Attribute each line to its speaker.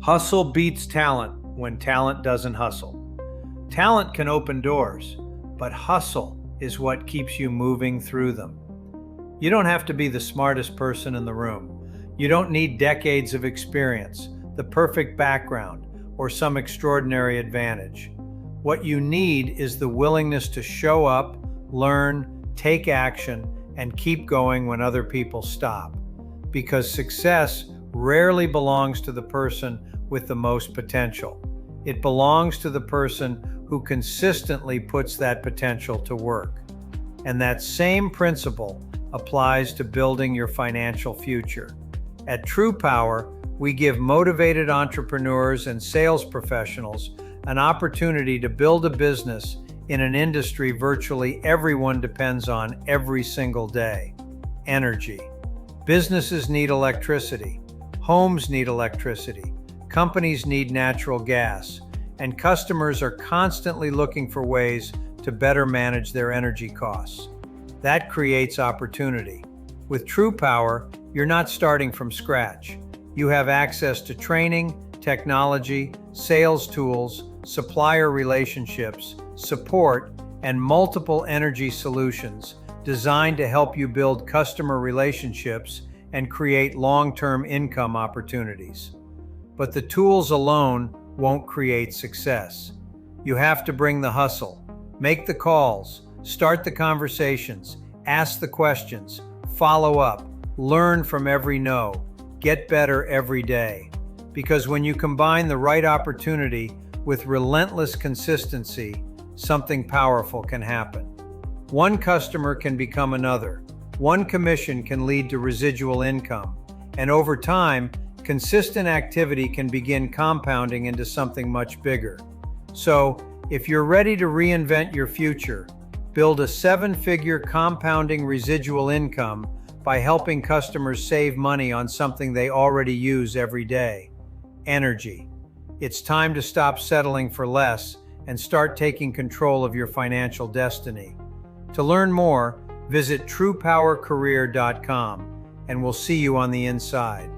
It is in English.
Speaker 1: Hustle beats talent when talent doesn't hustle. Talent can open doors, but hustle is what keeps you moving through them. You don't have to be the smartest person in the room. You don't need decades of experience, the perfect background, or some extraordinary advantage. What you need is the willingness to show up, learn, take action, and keep going when other people stop. Because success rarely belongs to the person with the most potential. It belongs to the person who consistently puts that potential to work. And that same principle applies to building your financial future. At TruPowur, we give motivated entrepreneurs and sales professionals an opportunity to build a business in an industry virtually everyone depends on every single day: energy. Businesses need electricity, homes need electricity, companies need natural gas, and customers are constantly looking for ways to better manage their energy costs. That creates opportunity. With TruPowur, you're not starting from scratch. You have access to training, technology, sales tools, supplier relationships, support, and multiple energy solutions designed to help you build customer relationships and create long-term income opportunities. But the tools alone won't create success. You have to bring the hustle, make the calls, start the conversations, ask the questions, follow up, learn from every no, get better every day. Because when you combine the right opportunity with relentless consistency, something powerful can happen. One customer can become another. One commission can lead to residual income. And over time, consistent activity can begin compounding into something much bigger. So, if you're ready to reinvent your future, build a 7-figure compounding residual income by helping customers save money on something they already use every day: energy. It's time to stop settling for less and start taking control of your financial destiny. To learn more, visit TruPowerCareer.com, and we'll see you on the inside.